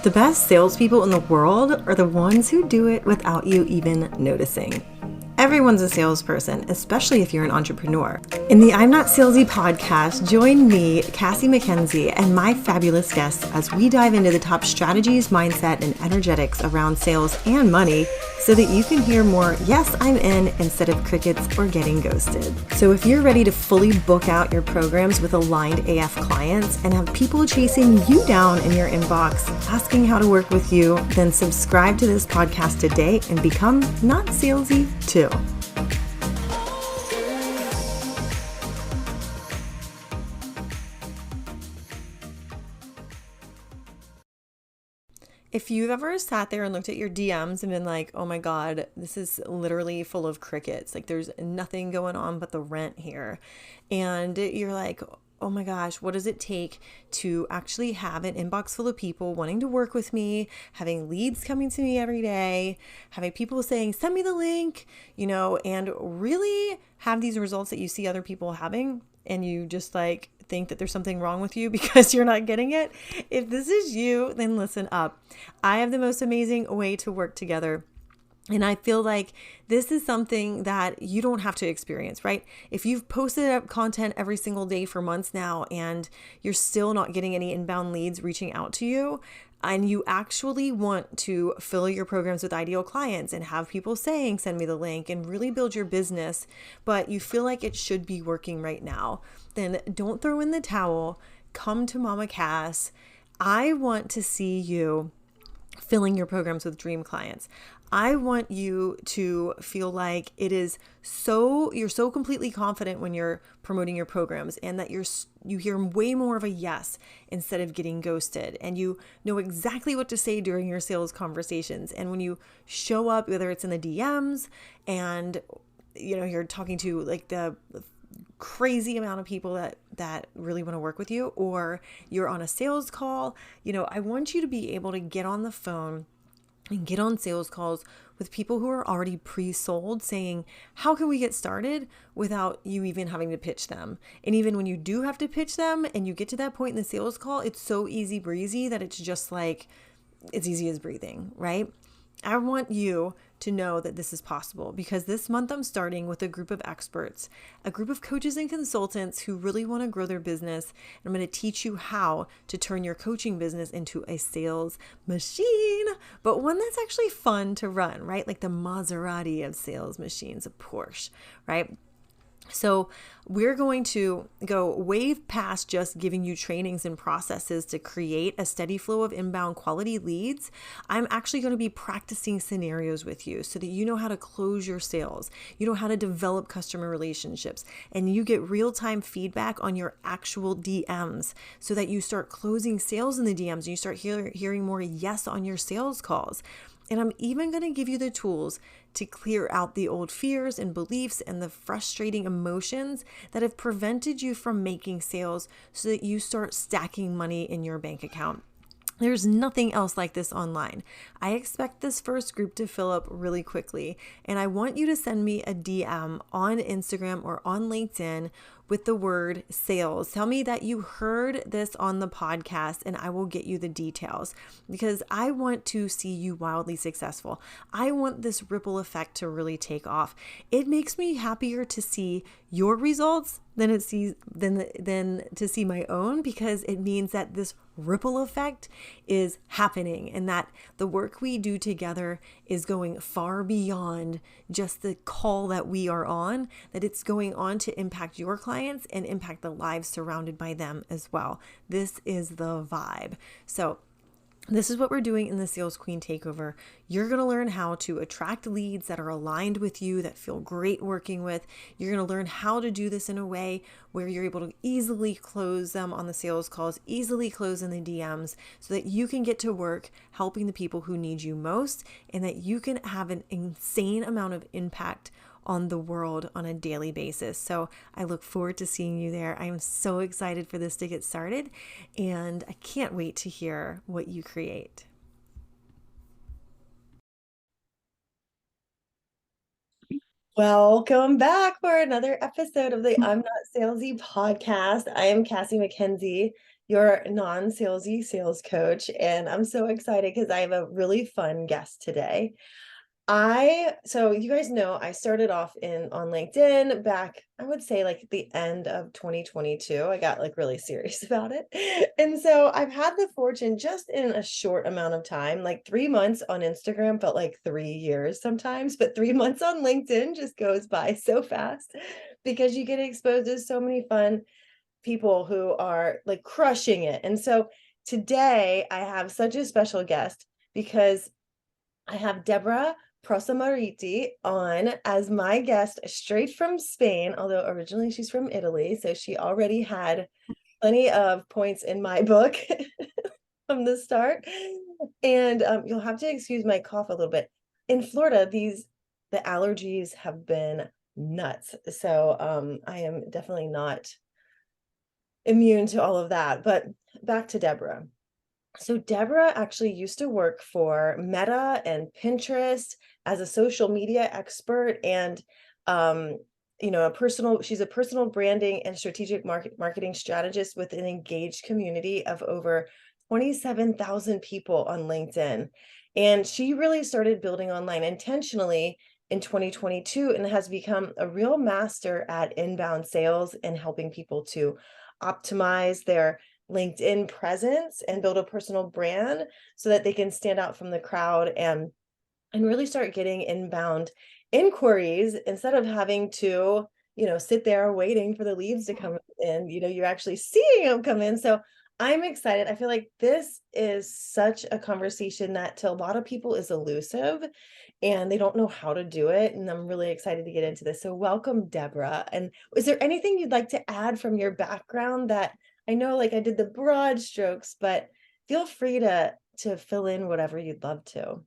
The best salespeople in the world are the ones who do it without you even noticing. Everyone's a salesperson, especially if you're an entrepreneur. In the I'm Not Salesy podcast, join me, Cassie McKenzie, and my fabulous guests as we dive into the top strategies, mindset, and energetics around sales and money so that you can hear more, yes, I'm in, instead of crickets or getting ghosted. So if you're ready to fully book out your programs with aligned AF clients and have people chasing you down in your inbox, asking how to work with you, then subscribe to this podcast today and become not salesy too. If you've ever sat there and looked at your DMs and been like, oh my God, this is literally full of crickets. Like there's nothing going on but the rent here. And you're like, oh my gosh, what does it take to actually have an inbox full of people wanting to work with me, having leads coming to me every day, having people saying, send me the link, and really have these results that you see other people having, and you just like think that there's something wrong with you because you're not getting it. If this is you, then listen up. I have the most amazing way to work together. And I feel like this is something that you don't have to experience, right? If you've posted up content every single day for months now and you're still not getting any inbound leads reaching out to you, and you actually want to fill your programs with ideal clients and have people saying, send me the link, and really build your business, but you feel like it should be working right now, then don't throw in the towel. Come to Mama Cass. I want to see you filling your programs with dream clients. I want you to feel like you're so completely confident when you're promoting your programs, and that you hear way more of a yes instead of getting ghosted, and you know exactly what to say during your sales conversations. And when you show up, whether it's in the DMs and you're talking to like the crazy amount of people that really want to work with you, or you're on a sales call, I want you to be able to get on the phone and get on sales calls with people who are already pre-sold, saying, how can we get started without you even having to pitch them? And even when you do have to pitch them and you get to that point in the sales call, it's so easy breezy that it's just like, it's easy as breathing, right? I want you to know that this is possible, because this month I'm starting with a group of experts, a group of coaches and consultants who really want to grow their business. And I'm going to teach you how to turn your coaching business into a sales machine, but one that's actually fun to run, right? Like the Maserati of sales machines, a Porsche, right? So we're going to go way past just giving you trainings and processes to create a steady flow of inbound quality leads. I'm actually going to be practicing scenarios with you so that you know how to close your sales, you know how to develop customer relationships, and you get real-time feedback on your actual DMs so that you start closing sales in the DMs and you start hearing more yes on your sales calls. And I'm even going to give you the tools to clear out the old fears and beliefs and the frustrating emotions that have prevented you from making sales so that you start stacking money in your bank account. There's nothing else like this online. I expect this first group to fill up really quickly, and I want you to send me a DM on Instagram or on LinkedIn with the word sales. Tell me that you heard this on the podcast, and I will get you the details, because I want to see you wildly successful. I want this ripple effect to really take off. It makes me happier to see your results than to see my own, because it means that this ripple effect is happening and that the work we do together is going far beyond just the call that we are on, that it's going on to impact your clients and impact the lives surrounded by them as well. This is the vibe. So this is what we're doing in the Sales Queen Takeover. You're going to learn how to attract leads that are aligned with you, that feel great working with. You're going to learn how to do this in a way where you're able to easily close them on the sales calls, easily close in the DMs, so that you can get to work helping the people who need you most, and that you can have an insane amount of impact on the world on a daily basis. So I look forward to seeing you there. I am so excited for this to get started, and I can't wait to hear what you create. Welcome back for another episode of the I'm Not Salesy podcast. I am Cassie McKenzie, your non-salesy sales coach, and I'm so excited because I have a really fun guest today. So you guys know I started off in on LinkedIn back, I would say like at the end of 2022. I got like really serious about it. And so I've had the fortune just in a short amount of time, like 3 months on Instagram felt like 3 years sometimes, but 3 months on LinkedIn just goes by so fast because you get exposed to so many fun people who are like crushing it. And so today I have such a special guest because I have Debora Prossomariti on as my guest straight from Spain, although originally she's from Italy. So she already had plenty of points in my book from the start. And you'll have to excuse my cough a little bit. In Florida, the allergies have been nuts. So I am definitely not immune to all of that. But back to Debora. So Debora actually used to work for Meta and Pinterest as a social media expert and um, she's a personal branding and strategic marketing strategist with an engaged community of over 27,000 people on LinkedIn. And she really started building online intentionally in 2022 and has become a real master at inbound sales and helping people to optimize their LinkedIn presence and build a personal brand so that they can stand out from the crowd and really start getting inbound inquiries instead of having to, sit there waiting for the leads to come in. You're actually seeing them come in. So I'm excited. I feel like this is such a conversation that to a lot of people is elusive and they don't know how to do it. And I'm really excited to get into this. So welcome, Debora. And is there anything you'd like to add from your background that I know like I did the broad strokes, but feel free to fill in whatever you'd love to.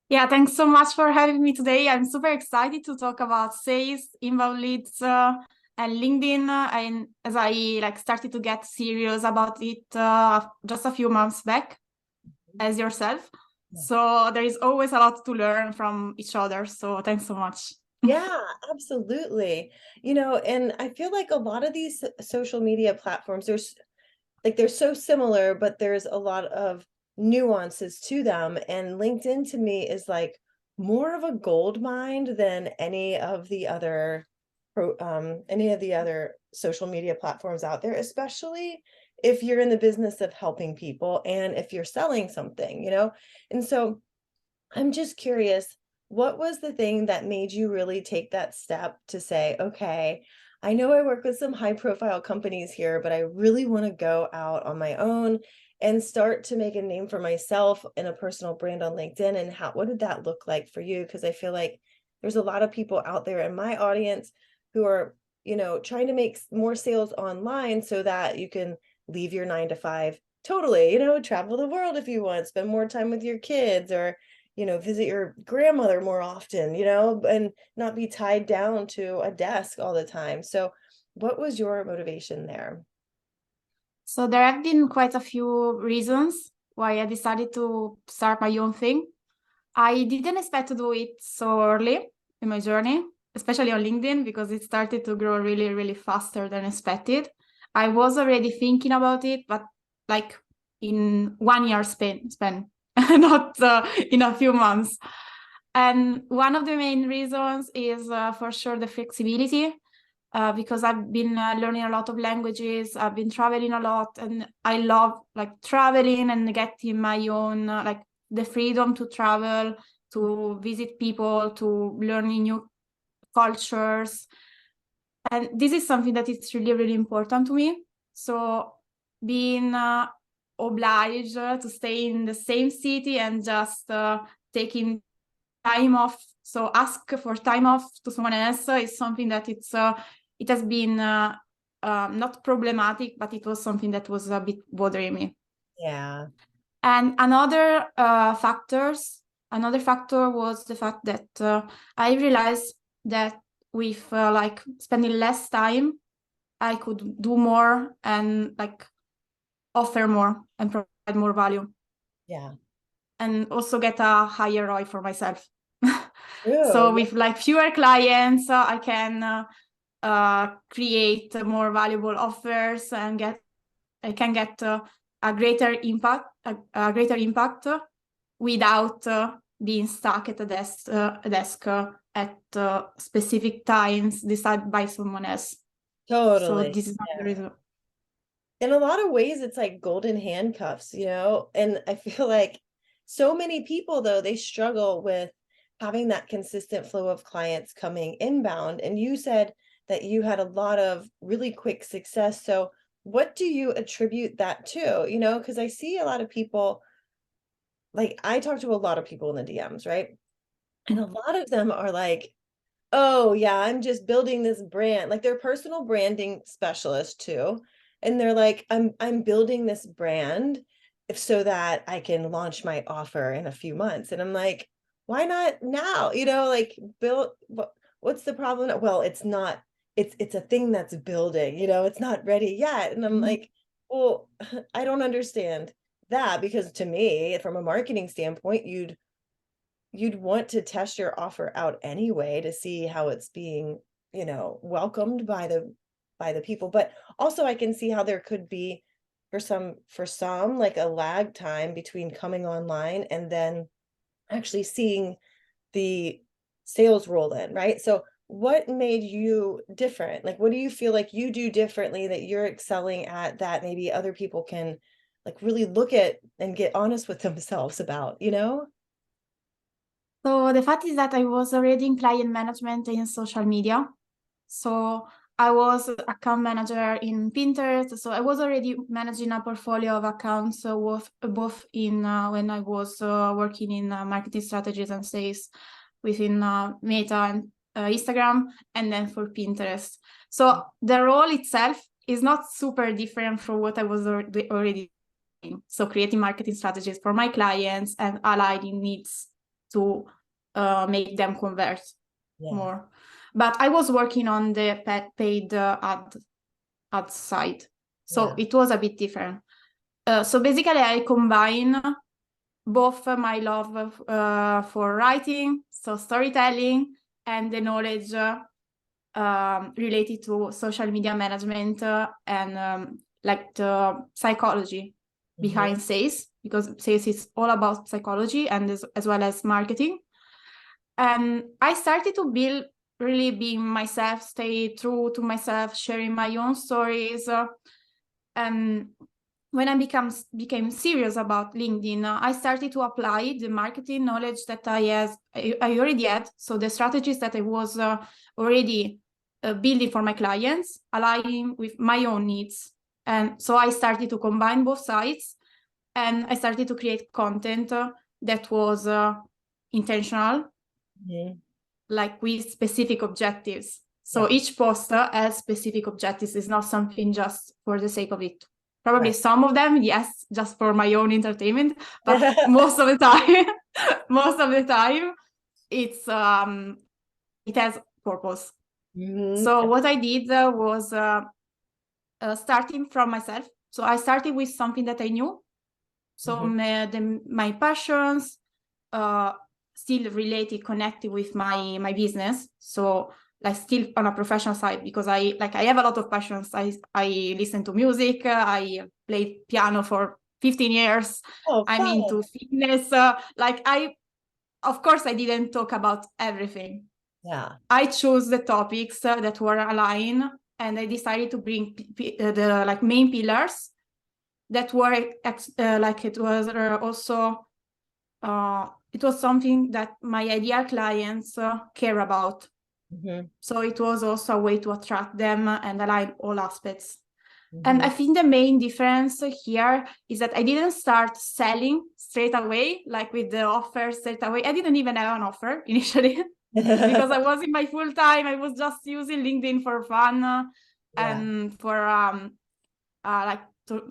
Yeah, thanks so much for having me today. I'm super excited to talk about sales, inbound leads, and LinkedIn. And as I started to get serious about it just a few months back, as yourself. Yeah. So there is always a lot to learn from each other. So thanks so much. Yeah, absolutely. And I feel like a lot of these social media platforms, they're so similar, but there's a lot of nuances to them. And LinkedIn to me is like more of a gold mine than any of the other social media platforms out there, especially if you're in the business of helping people and if you're selling something. And so I'm just curious, what was the thing that made you really take that step to say, okay, I know I work with some high profile companies here, but I really want to go out on my own and start to make a name for myself in a personal brand on LinkedIn? And what did that look like for you? Because I feel like there's a lot of people out there in my audience who are, trying to make more sales online so that you can leave your 9 to 5 totally, travel the world if you want, spend more time with your kids or visit your grandmother more often, and not be tied down to a desk all the time. So what was your motivation there? So there have been quite a few reasons why I decided to start my own thing. I didn't expect to do it so early in my journey, especially on LinkedIn, because it started to grow really, really faster than expected. I was already thinking about it, but like in 1 year span, not in a few months. And one of the main reasons is for sure the flexibility, because I've been learning a lot of languages. I've been traveling a lot, and I love like traveling and getting my own the freedom to travel, to visit people, to learn new cultures. And this is something that is really, really important to me. So being obliged to stay in the same city and just taking time off, so ask for time off to someone else is something that it has been not problematic, but it was something that was a bit bothering me. Yeah. And another factor was the fact that I realized that with spending less time, I could do more and offer more and provide more value. Yeah. And also get a higher ROI for myself. True. So with fewer clients, I can create more valuable offers and get I can get a greater impact without being stuck at a desk at specific times decided by someone else. So Totally. this is not the reason. In a lot of ways, it's like golden handcuffs, you know? And I feel like so many people, though, they struggle with having that consistent flow of clients coming inbound. And you said that you had a lot of really quick success. So what do you attribute that to? You know, because I see a lot of people, like I talk to a lot of people in the DMs, right? And a lot of them are like, oh yeah, I'm just building this brand. Like they're personal branding specialists too. And they're like, I'm building this brand if so that I can launch my offer in a few months. And I'm like, why not now? You know, like build what's the problem? Well, it's not, it's a thing that's building, you know, it's not ready yet. And I'm like, well, I don't understand that because to me, from a marketing standpoint, you'd want to test your offer out anyway to see how it's being, you know, welcomed by the people. But also I can see how there could be for some like a lag time between coming online and then actually seeing the sales roll in, right? So what made you different? Like what do you feel like you do differently that you're excelling at that maybe other people can like really look at and get honest with themselves about, you know? So the fact is that I was already in client management in social media. So I was account manager in Pinterest. So I was already managing a portfolio of accounts, both in when I was working in marketing strategies and sales within Meta and Instagram, and then for Pinterest. So the role itself is not super different from what I was already doing. So creating marketing strategies for my clients and aligning needs to make them convert more. But I was working on the paid ad side, so it was a bit different. So basically, I combine both my love for writing, so storytelling, and the knowledge related to social media management and like the psychology behind sales, because sales is all about psychology and as well as marketing. And I started to build really being myself, stay true to myself, sharing my own stories. And when I became serious about LinkedIn, I started to apply the marketing knowledge that I already had. So the strategies that I was already building for my clients, aligning with my own needs. And so I started to combine both sides, and I started to create content that was intentional, like with specific objectives. So each post has specific objectives. It's not something just for the sake of it. Probably some of them, yes, just for my own entertainment, but most of the time, it's it has purpose. So what I did was starting from myself. So I started with something that I knew. So my passions, still related, connected with my business. So like still on a professional side, because I have a lot of passions. I listen to music. I played piano for 15 years. I'm into fitness. Of course, I didn't talk about everything. I chose the topics that were aligned, and I decided to bring the like main pillars that were like it was also it was something that my ideal clients care about. So it was also a way to attract them and align all aspects. And I think the main difference here is that I didn't start selling straight away, like with the offer straight away. I didn't even have an offer initially because I was in my full time. I was just using LinkedIn for fun and for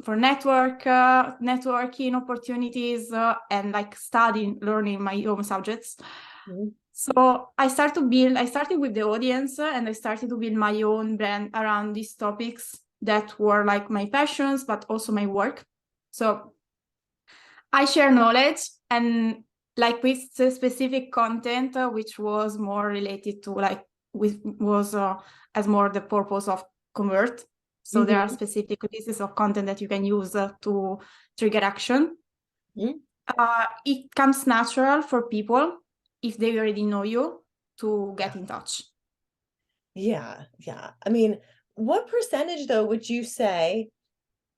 for networking opportunities and like studying, learning my own subjects. So I started with the audience and I started to build my own brand around these topics that were like my passions, but also my work. So I share knowledge and like with the specific content, which was more related to like as more the purpose of convert. So there are specific pieces of content that you can use to trigger action. It comes natural for people, if they already know you, to get in touch. Yeah. I mean, what percentage though would you say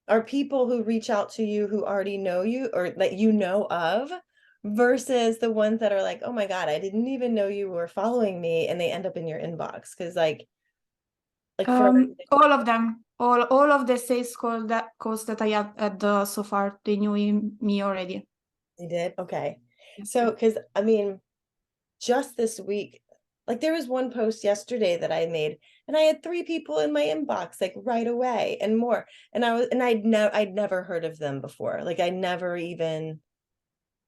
are people who reach out to you who already know you or that you know of versus the ones that are like, oh my God, I didn't even know you were following me, and they end up in your inbox? Because like for all of them, all of the sales calls that I had so far, they knew me already. they did? Okay. So, because I mean, just this week, like there was one post yesterday that I made, and I had 3 people in my inbox like right away and more. And I'd never heard of them before. Like I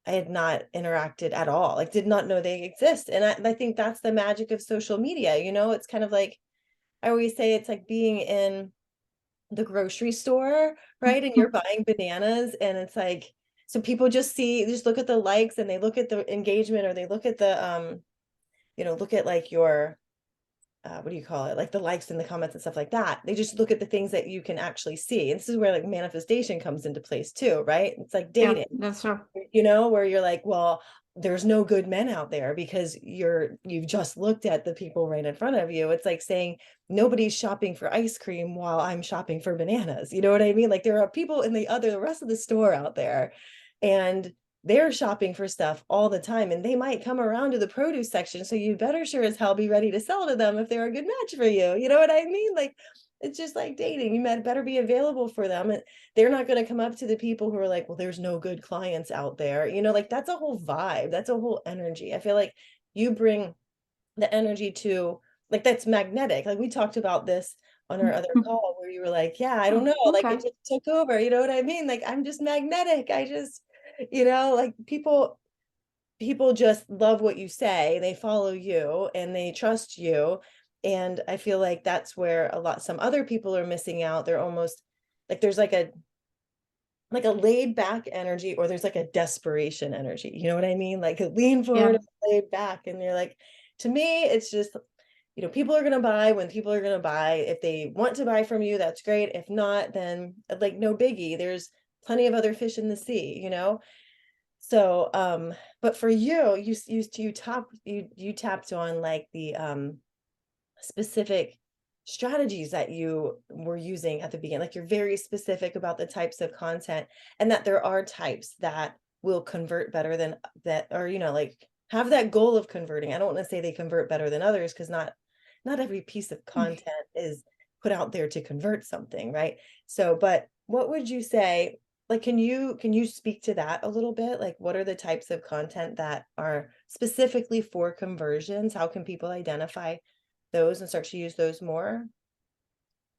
had not interacted at all, like did not know they exist. And I think that's the magic of social media. It's kind of like, I always say it's like being in the grocery store, right? And you're buying bananas, and it's like, so people just look at the likes, and they look at the engagement, or they look at the look at like your what do you call it, like the likes and the comments and stuff like that. They just look at the things that you can actually see. And this is where like manifestation comes into place too, right? It's like dating. That's true. Where you're like, well, there's no good men out there because you've just looked at the people right in front of you. It's like saying nobody's shopping for ice cream while I'm shopping for bananas. You know what I mean? Like there are people in the rest of the store out there, and they're shopping for stuff all the time, and they might come around to the produce section. So you better sure as hell be ready to sell to them if they're a good match for you. You know what I mean? Like, it's just like dating. You better be available for them. And they're not going to come up to the people who are like, well, there's no good clients out there. Like that's a whole vibe. That's a whole energy. I feel like you bring the energy to, like, that's magnetic. Like we talked about this on our other call where you were like, yeah, I don't know, Okay. like it just took over. You know what I mean? Like I'm just magnetic. I just, like people just love what you say. They follow you and they trust you. And I feel like that's where some other people are missing out. They're almost like, there's like a laid back energy, or there's like a desperation energy. You know what I mean? Like lean forward, laid back. And you're like, to me, it's just, people are going to buy when people are going to buy. If they want to buy from you, that's great. If not, then like no biggie. There's plenty of other fish in the sea, So, but for you tapped on like the specific strategies that you were using at the beginning. Like you're very specific about the types of content, and that there are types that will convert better than that, or like have that goal of converting. I don't want to say they convert better than others, because not every piece of content is put out there to convert something, right? So, but what would you say, like, can you speak to that a little bit? Like, what are the types of content that are specifically for conversions? How can people identify those and start to use those more?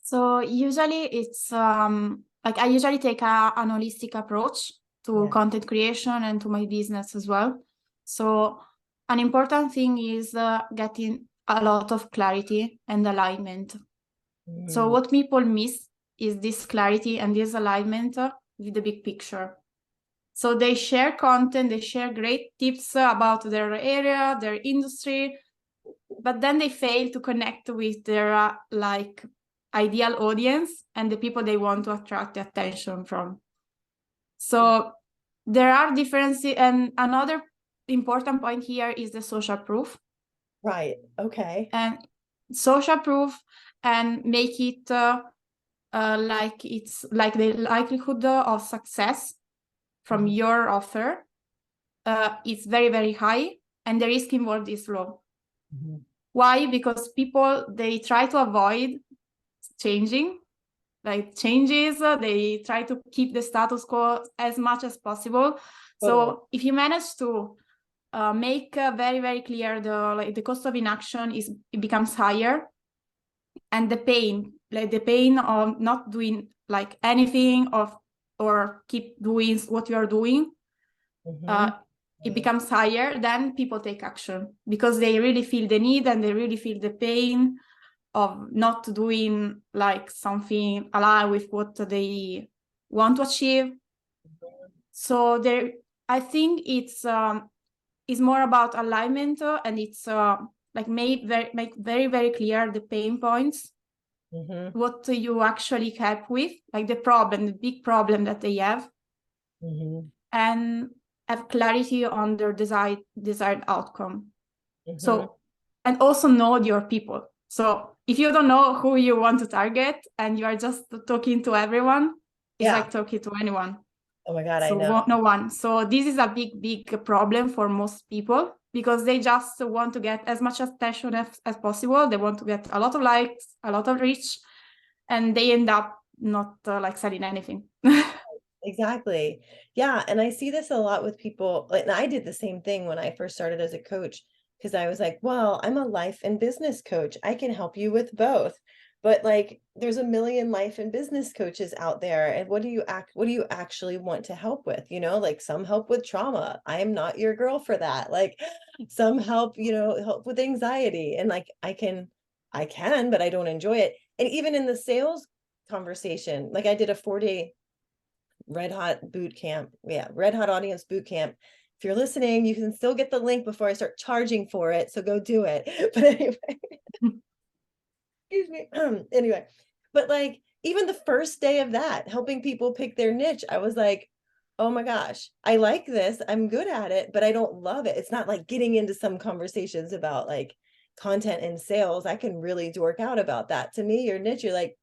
So usually it's like I usually take an holistic approach to content creation and to my business as well. So an important thing is getting a lot of clarity and alignment. So what people miss is this clarity and this alignment with the big picture. So they share content, they share great tips about their area, their industry, but then they fail to connect with their like ideal audience and the people they want to attract the attention from. So there are differences, and another important point here is the social proof. Right. Okay. And social proof, and make it like it's like the likelihood of success from your offer is very, very high, and the risk involved is low. Why? Because people, they try to avoid changing, like changes, they try to keep the status quo as much as possible. So if you manage to make very, very clear the cost of inaction, it becomes higher, and the pain of not doing like anything or keep doing what you are doing, it becomes higher, then people take action because they really feel the need and they really feel the pain of not doing like something aligned with what they want to achieve. So I think it's more about alignment, and it's like make very, very clear the pain points Mm-hmm. what you actually help with, like the problem, the big problem that they have, Mm-hmm. and have clarity on their desired outcome. Mm-hmm. So, and also know your people. So if you don't know who you want to target and you are just talking to everyone, it's Yeah. like talking to anyone. Oh my God, I know. So no one. So this is a big problem for most people because they just want to get as much attention as possible. They want to get a lot of likes, a lot of reach, and they end up not like selling anything. Exactly. Yeah. And I see this a lot with people. And I did the same thing when I first started as a coach, because I was like, well, I'm a life and business coach. I can help you with both. But like there's a million life and business coaches out there. And what do you actually want to help with? Like some help with trauma. I am not your girl for that. Like some help, help with anxiety. And like I can, but I don't enjoy it. And even in the sales conversation, like I did a 4-day Red Hot boot camp. Yeah, Red Hot Audience boot camp. If you're listening, you can still get the link before I start charging for it. So go do it. But anyway, excuse me. Anyway, but like even the first day of that, helping people pick their niche, I was like, oh my gosh, I like this. I'm good at it, but I don't love it. It's not like getting into some conversations about like content and sales. I can really dork out about that. To me, your niche, you're like,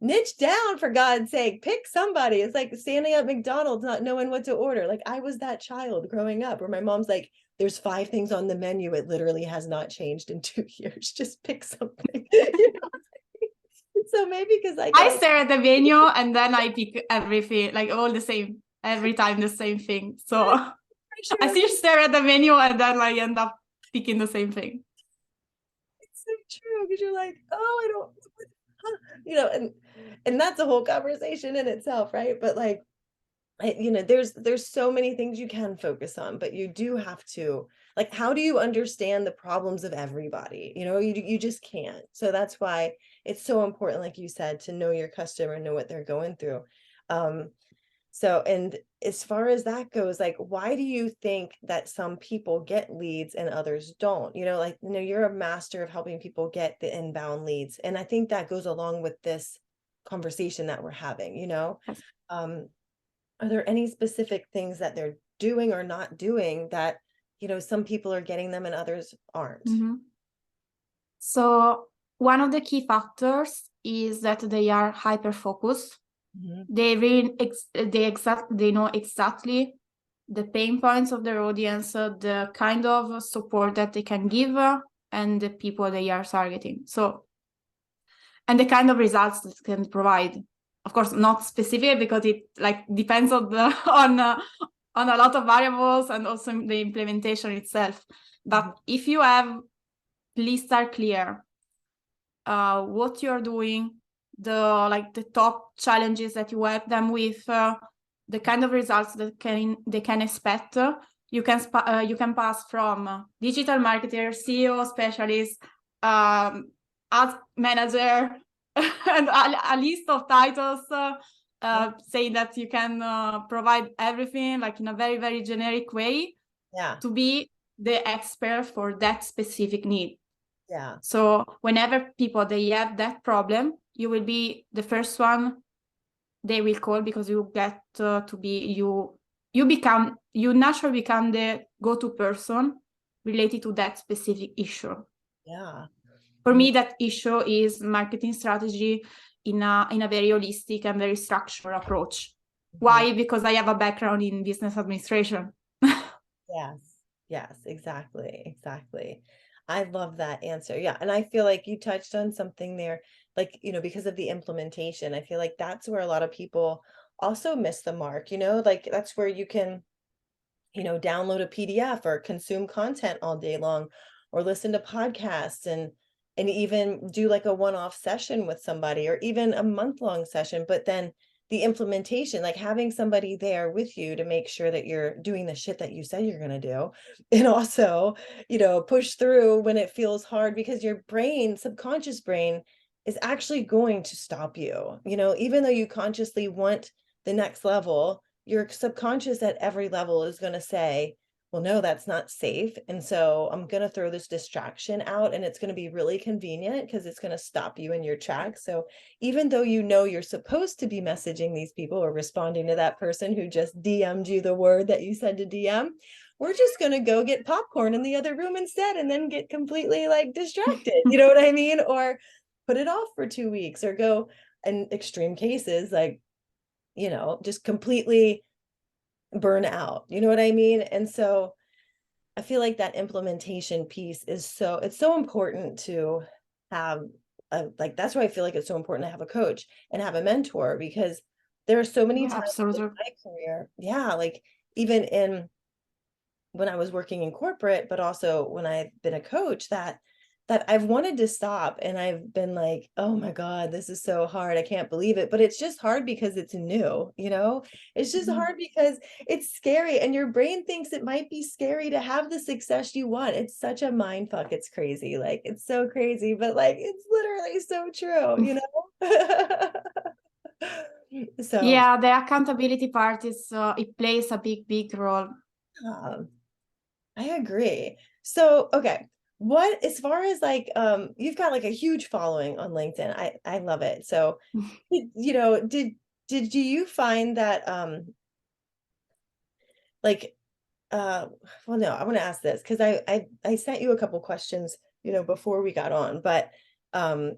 niche down for God's sake, pick somebody. It's like standing at McDonald's not knowing what to order. Like I was that child growing up where my mom's like, there's 5 things on the menu, it literally has not changed in 2 years, just pick something. So maybe because I I got stare at the menu and then I pick everything, like all the same, every time the same thing. So I still stare at the menu and then I end up picking the same thing. it's so true, because you're like, oh, I don't, and that's a whole conversation in itself, right? But like there's so many things you can focus on, but you do have to, like, how do you understand the problems of everybody? You just can't. So that's why it's so important, like you said, to know your customer and know what they're going through. um so, and as far as that goes, like, why do you think that some people get leads and others don't? Like, you're a master of helping people get the inbound leads, and I think that goes along with this conversation that we're having. Yes. um are there any specific things that they're doing or not doing that, some people are getting them and others aren't? Mm-hmm. So one of the key factors is that they are hyper focused. Mm-hmm. They know exactly the pain points of their audience, the kind of support that they can give, and the people they are targeting. So, and the kind of results that can provide. Of course, not specific because it like depends on the on a lot of variables and also the implementation itself. But Mm-hmm. if you have lists are clear, what you're doing, the top challenges that you help them with, the kind of results that they can expect. You can pass from digital marketer, CEO, specialist, ads manager, and a list of titles saying that you can provide everything like in a very, very generic way Yeah. to be the expert for that specific need. Yeah. So whenever people they have that problem, you will be the first one they will call because you get to be you naturally become the go-to person related to that specific issue. Yeah. For I mean, me, that issue is marketing strategy in a very holistic and very structured approach. mhm. Why? Because I have a background in business administration. Yes. Yes, exactly. Exactly. I love that answer. Yeah. And I feel like you touched on something there, like, because of the implementation, I feel like that's where a lot of people also miss the mark, like that's where you can, download a PDF or consume content all day long, or listen to podcasts, and even do like a one-off session with somebody, or even a month-long session. But then the implementation, like having somebody there with you to make sure that you're doing the shit that you said you're going to do, and also, push through when it feels hard, because your brain, subconscious brain, is actually going to stop you, even though you consciously want the next level. Your subconscious at every level is going to say, well, no, that's not safe. And so I'm going to throw this distraction out, and it's going to be really convenient because it's going to stop you in your tracks. So even though you know you're supposed to be messaging these people or responding to that person who just DM'd you the word that you said to DM, we're just going to go get popcorn in the other room instead and then get completely like distracted. You know what I mean? Or put it off for 2 weeks, or go in extreme cases, like, just completely burn out. You know what I mean? And so I feel like that implementation piece it's so important to have like, that's why I feel like it's so important to have a coach and have a mentor, because there are so many Yeah, times in absolutely. my career, yeah, like even in when I was working in corporate, but also when I've been a coach, that I've wanted to stop, and I've been like, oh my God, this is so hard. I can't believe it. But it's just hard because it's new, It's just Mhm. hard because it's scary, and your brain thinks it might be scary to have the success you want. It's such a mind fuck. It's crazy. Like, it's so crazy, but like it's literally so true. So, Yeah, the accountability part is it plays a big role. um, I agree. So, okay. What, as far as like, you've got like a huge following on LinkedIn. I love it. So, do you find that, like, uh, well, no, I want to ask this because I sent you a couple questions, before we got on, but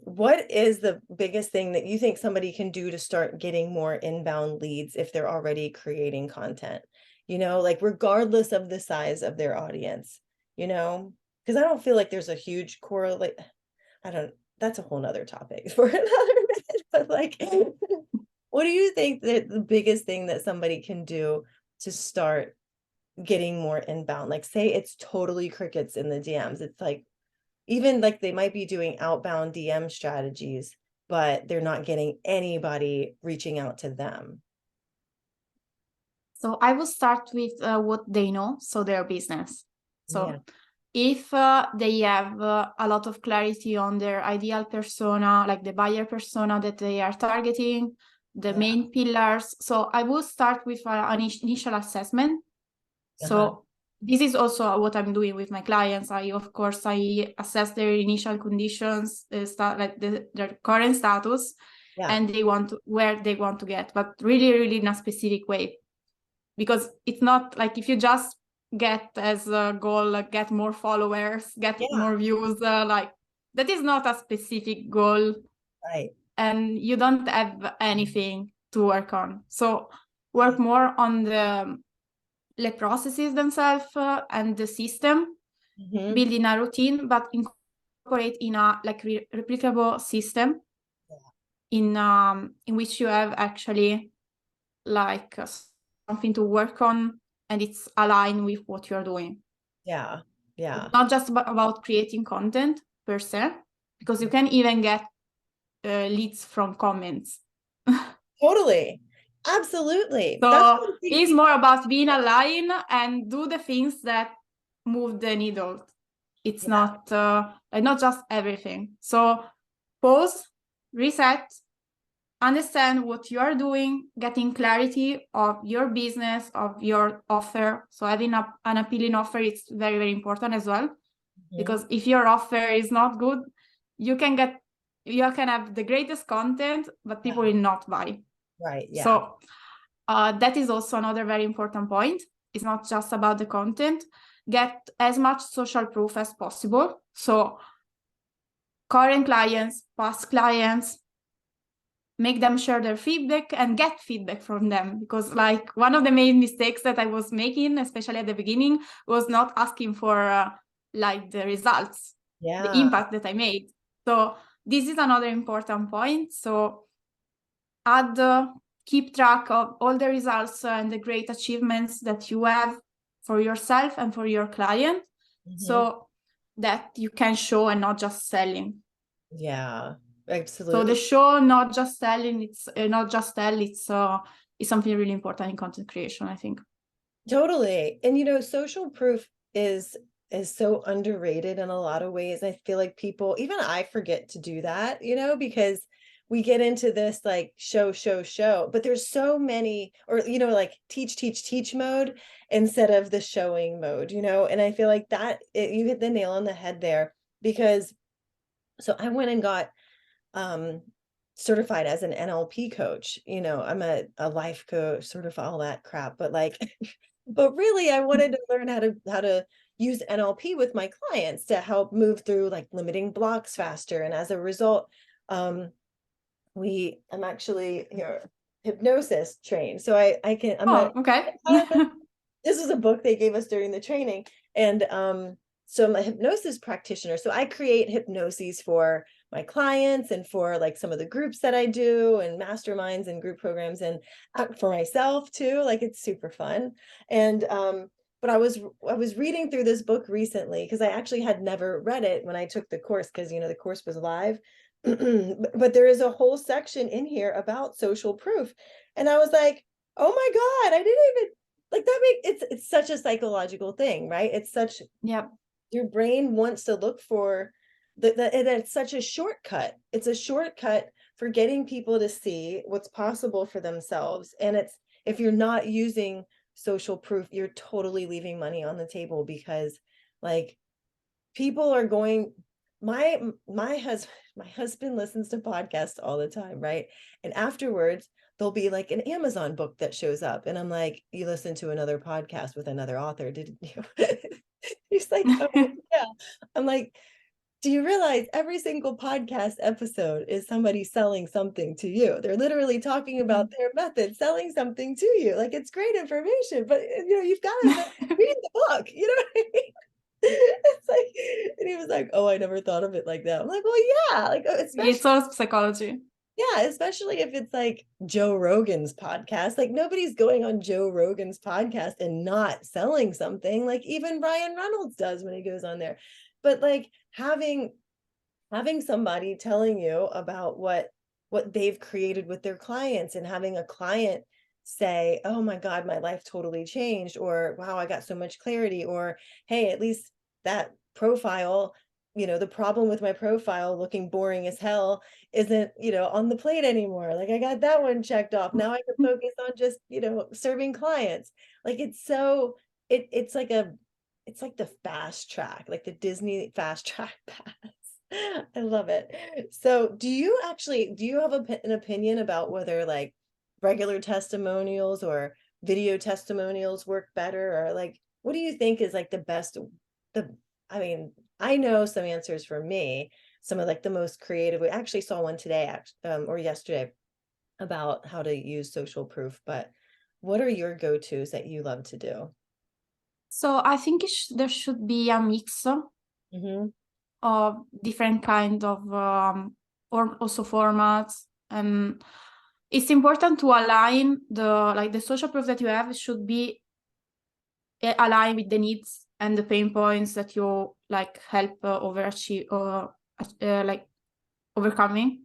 what is the biggest thing that you think somebody can do to start getting more inbound leads if they're already creating content? Like, regardless of the size of their audience, because I don't feel like there's a huge correlate. I don't, that's a whole nother topic for another minute, but like, what do you think that the biggest thing that somebody can do to start getting more inbound? Like, say it's totally crickets in the DMs. It's like, even like they might be doing outbound DM strategies, but they're not getting anybody reaching out to them. So I will start with what they know, so their business. Yeah. So if they have a lot of clarity on their ideal persona, like the buyer persona that they are targeting, the Yeah. main pillars. So I will start with an initial assessment. Uh-huh. So this is also what I'm doing with my clients. Of course, I assess their initial conditions, like their current status, Yeah. and where they want to get, but really in a specific way. Because it's not like if you just get as a goal, like get more followers, get Yeah. more views, like that is not a specific goal, Right. and you don't have anything to work on. So work Right. more on the processes themselves and the system, Mm-hmm. building a routine, but incorporate in a like replicable system in which you have actually like something to work on and it's aligned with what you're doing. Yeah. Yeah. It's not just about creating content per se, because you can even get leads from comments. Totally. Absolutely. That's So what I think it's people. more about being aligned and do the things that move the needle. It's Yeah. not like not just everything. So pause, reset, understand what you are doing, getting clarity of your business, of your offer. So having an appealing offer is very important as well, Mhm. because if your offer is not good, you can have the greatest content, but people Yeah. will not buy. Right. Yeah. So that is also another very important point. It's not just about the content. Get as much social proof as possible. So current clients, past clients, make them share their feedback and get feedback from them, because like one of the main mistakes that I was making, especially at the beginning, was not asking for like the results, the Yeah. impact that I made. So this is another important point. So keep track of all the results and the great achievements that you have for yourself and for your client, Hmm. so that you can show and not just selling. Yeah. So the Absolutely. show, not just telling, it's not just tell, it's something really important in content creation, I think. Totally. And social proof is so underrated in a lot of ways. I feel like people, even I forget to do that, because we get into this like show, but there's so many, or, like teach mode instead of the showing mode, and I feel like you hit the nail on the head there, because so I went and got certified as an NLP coach. I'm a life coach, certified, all that crap, but like, but really I wanted to learn how to use NLP with my clients to help move through like limiting blocks faster. And as a result, I'm actually here hypnosis trained. So Okay. this was a book they gave us during the training. And so I'm a hypnosis practitioner. So I create hypnoses for my clients and for like some of the groups that I do and masterminds and group programs, and for myself too. Like it's super fun. And but I was reading through this book recently because I actually had never read it when I took the course, because the course was live. But there is a whole section in here about social proof. And I was like, oh my God, I didn't even like that. It's such a psychological thing, right? It's such, Yep. your brain wants to look for and it's such a shortcut. It's a shortcut for getting people to see what's possible for themselves. And if you're not using social proof, you're totally leaving money on the table, because like people are going, my husband listens to podcasts all the time, right? And afterwards there'll be like an Amazon book that shows up, and I'm like, you listened to another podcast with another author, didn't you? He's like, oh yeah. I'm like, do you realize every single podcast episode is somebody selling something to you? They're literally talking about their method, selling something to you. Like, it's great information, but you've got to read the book. You know what I mean? It's like, and he was like, oh, I never thought of it like that. I'm like, well, yeah, like especially, It's all psychology. yeah, especially if it's like Joe Rogan's podcast. Like, nobody's going on Joe Rogan's podcast and not selling something. Like, even Ryan Reynolds does when he goes on there. But like having somebody telling you about what they've created with their clients, and having a client say, oh my God, my life totally changed, or wow, I got so much clarity, or hey, at least that profile, the problem with my profile looking boring as hell isn't, on the plate anymore. Like, I got that one checked off. Now I can focus on just, serving clients. Like, it's so, it's like the fast track, like the Disney fast track pass. I love it. So do you have an opinion about whether like regular testimonials or video testimonials work better, or like, what do you think is like the best, I mean, I know some answers for me, some of like the most creative. We actually saw one today, or yesterday, about how to use social proof, but what are your go-tos that you love to do? So I think there should be a mix of different kind of or also formats, and it's important to align the social proof that you have should be aligned with the needs and the pain points that you like help overachieve or like overcoming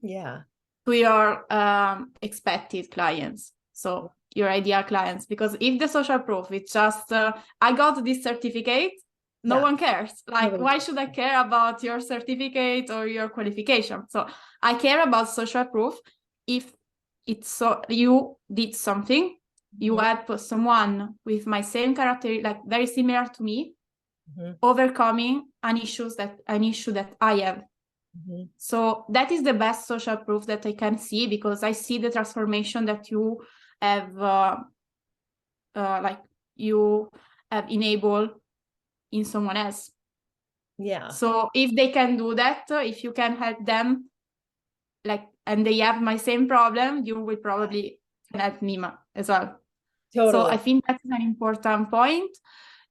Yeah. to your expected clients, so your ideal clients. Because if the social proof is just I got this certificate, no one cares. Like, why should I care about your certificate or your qualification? So I care about social proof if it's so you did something, you help someone with my same character, like very similar to me, overcoming an issue that I have. So that is the best social proof that I can see, because I see the transformation that you have you have enabled in someone else. Yeah. So if they can do that, if you can help them, like, and they have my same problem, you will probably help me as well. Totally. So I think that's an important point.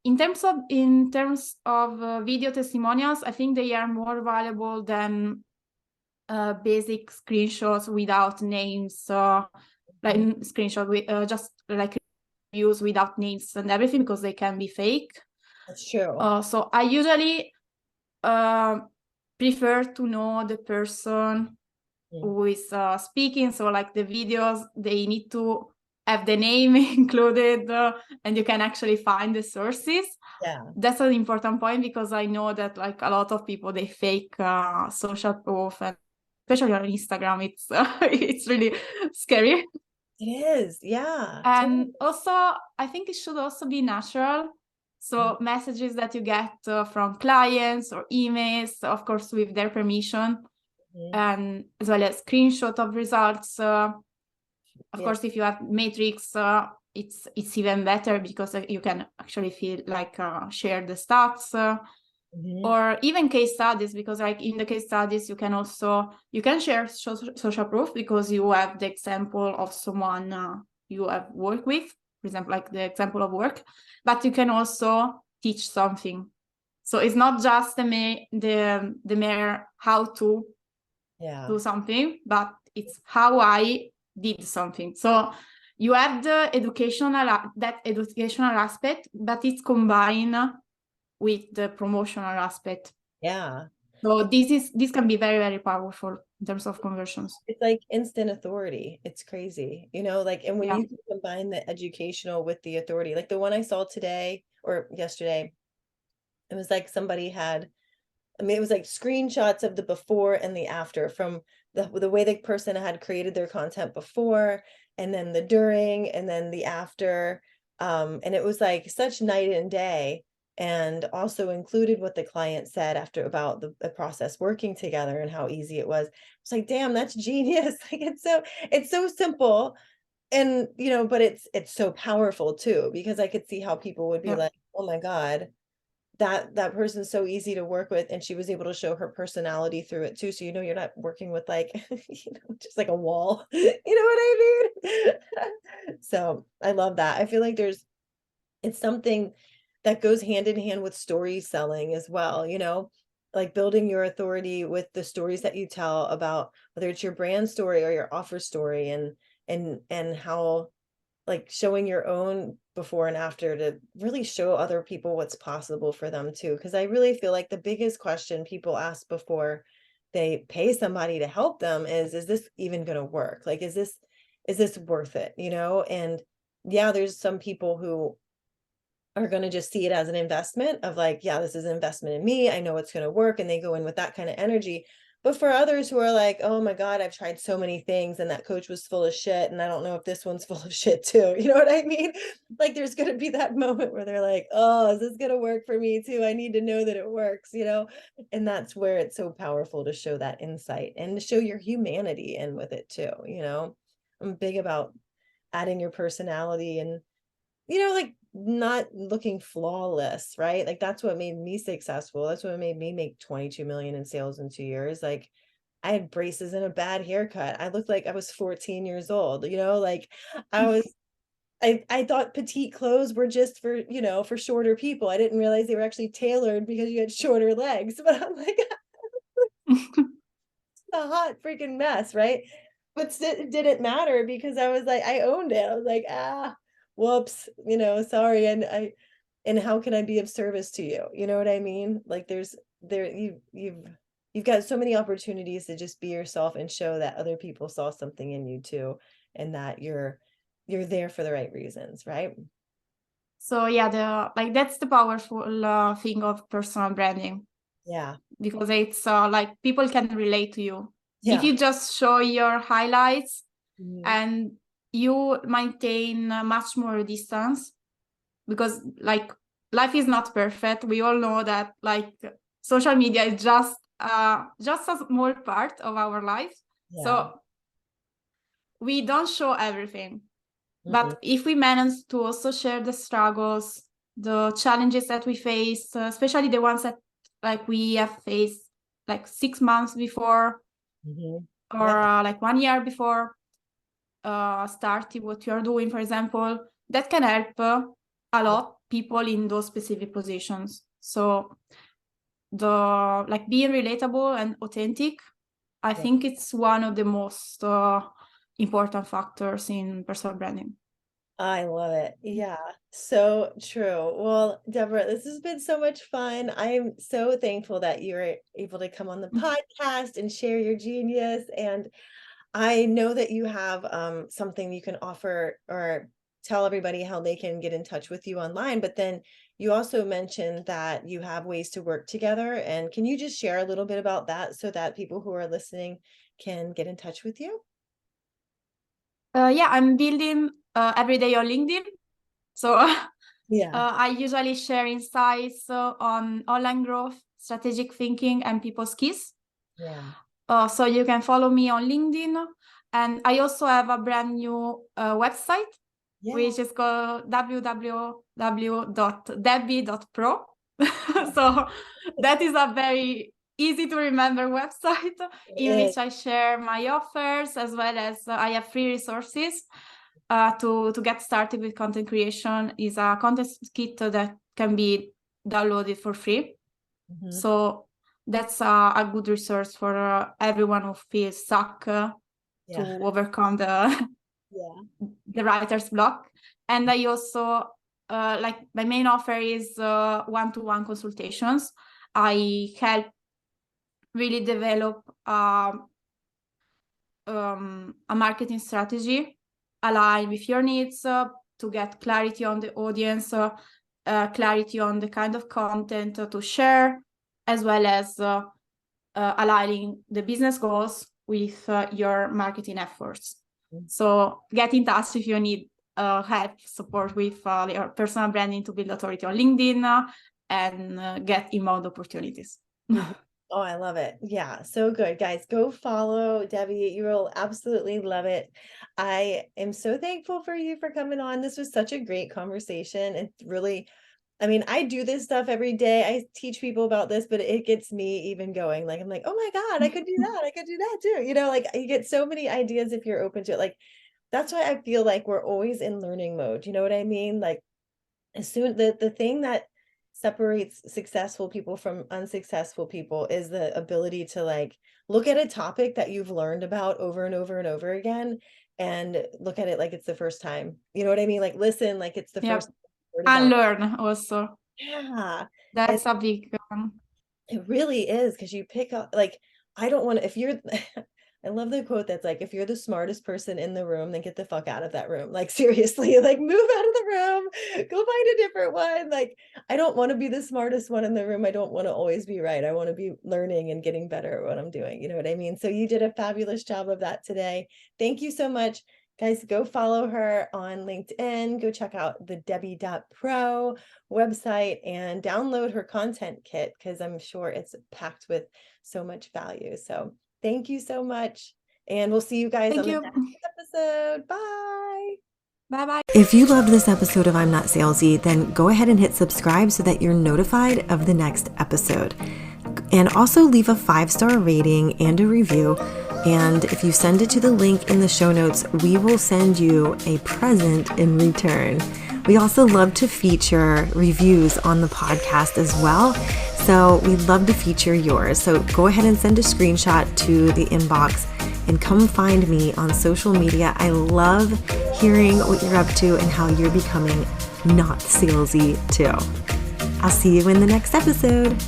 In terms of video testimonials, I think they are more valuable than basic screenshots without names, like screenshot with just like reviews without names and everything, because they can be fake. That's true. So I usually prefer to know the person who is speaking. So like the videos, they need to have the name included, and you can actually find the sources. Yeah. That's an important point, because I know that like a lot of people, they fake social proof, and especially on Instagram, it's it's really scary. It is. Yeah. And also, I think it should also be natural. So messages that you get from clients or emails, of course, with their permission, Mhm. and as well as screenshot of results. Of Yeah. course, if you have matrix, it's even better because you can actually feel like share the stats. Mhm. Or even case studies, because like in the case studies you can share social proof because you have the example of someone you have worked with, for example, like the example of work, but you can also teach something. So it's not just the mere how to Yeah. do something, but it's how I did something. So you have the educational aspect, but it's combined with the promotional aspect. Yeah. So this can be very, very powerful in terms of conversions. It's like instant authority. It's crazy, like, and when Yeah. you can combine the educational with the authority, like the one I saw today or yesterday, it was like somebody had, I mean, it was like screenshots of the before and the after from the way the person had created their content before, and then the during, and then the after. And it was like such night and day, and also included what the client said after about the process working together and how easy it was. It's like, damn, that's genius. Like it's so simple. And but it's so powerful too, because I could see how people would be Yeah. like, oh my God, that person's so easy to work with, and she was able to show her personality through it too, so you're not working with like just like a wall. You know what I mean? So I love that. I feel like it's something that goes hand in hand with story selling as well, like building your authority with the stories that you tell about whether it's your brand story or your offer story, and how, like, showing your own before and after to really show other people what's possible for them too. Because I really feel like the biggest question people ask before they pay somebody to help them is this even going to work? Like, is this worth it? And yeah, there's some people who are going to just see it as an investment of like, yeah, this is an investment in me. I know it's going to work. And they go in with that kind of energy. But for others who are like, oh my God, I've tried so many things and that coach was full of shit. And I don't know if this one's full of shit too. You know what I mean? Like there's going to be that moment where they're like, oh, is this going to work for me too? I need to know that it works. And that's where it's so powerful to show that insight and to show your humanity in with it too. I'm big about adding your personality and like not looking flawless, right? Like that's what made me successful. That's what made me make 22 million in sales in 2 years. Like I had braces and a bad haircut. I looked like I was 14 years old, like I was I thought petite clothes were just for shorter people. I didn't realize they were actually tailored because you had shorter legs. But I'm like, a hot freaking mess, right? But it didn't matter because I was like, I owned it. I was like, whoops, sorry. And how can I be of service to you? You know what I mean? Like you've got so many opportunities to just be yourself and show that other people saw something in you too, and that you're there for the right reasons, right? So yeah, that's the powerful thing of personal branding, Yeah. because it's like people can relate to you. If Yeah. you just show your highlights Mhm. and you maintain much more distance, because like life is not perfect. We all know that, like, social media is just a small part of our life. Yeah. So we don't show everything. Mm-mm. But if we manage to also share the struggles, the challenges that we face, especially the ones that like we have faced like 6 months before, Mhm. Yeah. or like 1 year before starting what you're doing, for example, that can help a Yeah. lot people in those specific positions. So the like being relatable and authentic, I Yeah. think it's one of the most important factors in personal branding. I love it. Yeah, so true. Well, Deborah, this has been so much fun. I'm so thankful that you were able to come on the podcast and share your genius. And I know that you have something you can offer or tell everybody how they can get in touch with you online. But then you also mentioned that you have ways to work together. And can you just share a little bit about that so that people who are listening can get in touch with you? Yeah, I'm building every day on LinkedIn. So Yeah. I usually share insights on online growth, strategic thinking, and people skills. Yeah. So you can follow me on LinkedIn. And I also have a brand new website, which is called www.debbie.pro. So that is a very easy to remember website in which I share my offers, as well as I have free resources to get started with content creation. Is a content kit that can be downloaded for free. Mm-hmm. So that's a good resource for everyone who feels stuck to overcome the writer's block. And I also like my main offer is one-to-one consultations. I help really develop a marketing strategy aligned with your needs to get clarity on the audience, clarity on the kind of content to share, as well as aligning the business goals with your marketing efforts. So get in touch if you need help, support with your personal branding to build authority on LinkedIn and get inbound opportunities. Oh, I love it. Yeah, so good. Guys, go follow Debbie. You will absolutely love it. I am so thankful for you for coming on. This was such a great conversation. And really, I mean, I do this stuff every day. I teach people about this, but it gets me even going. Like, I'm like, oh my God, I could do that. I could do that too. You know, like you get so many ideas if you're open to it. Like, that's why I feel like we're always in learning mode. You know what I mean? Like, as soon the thing that separates successful people from unsuccessful people is the ability to like look at a topic that you've learned about over and over and over again and look at it like it's the first time. You know what I mean? Like listen, like it's the first and learn also. Yeah. That's a big it really is, because you pick up like I don't want to if you're I love the quote that's like, if you're the smartest person in the room, then get the fuck out of that room. Like, seriously, like move out of the room, go find a different one. Like, I don't want to be the smartest one in the room. I don't want to always be right. I want to be learning and getting better at what I'm doing. You know what I mean? So you did a fabulous job of that today. Thank you so much. Guys, go follow her on LinkedIn. Go check out the Debbie.pro website and download her content kit, because I'm sure it's packed with so much value. So thank you so much. And we'll see you guys on the next episode. Bye. Bye-bye. If you loved this episode of I'm Not Salesy, then go ahead and hit subscribe so that you're notified of the next episode. And also leave a 5-star rating and a review. And if you send it to the link in the show notes, we will send you a present in return. We also love to feature reviews on the podcast as well. So we'd love to feature yours. So go ahead and send a screenshot to the inbox and come find me on social media. I love hearing what you're up to and how you're becoming not salesy too. I'll see you in the next episode.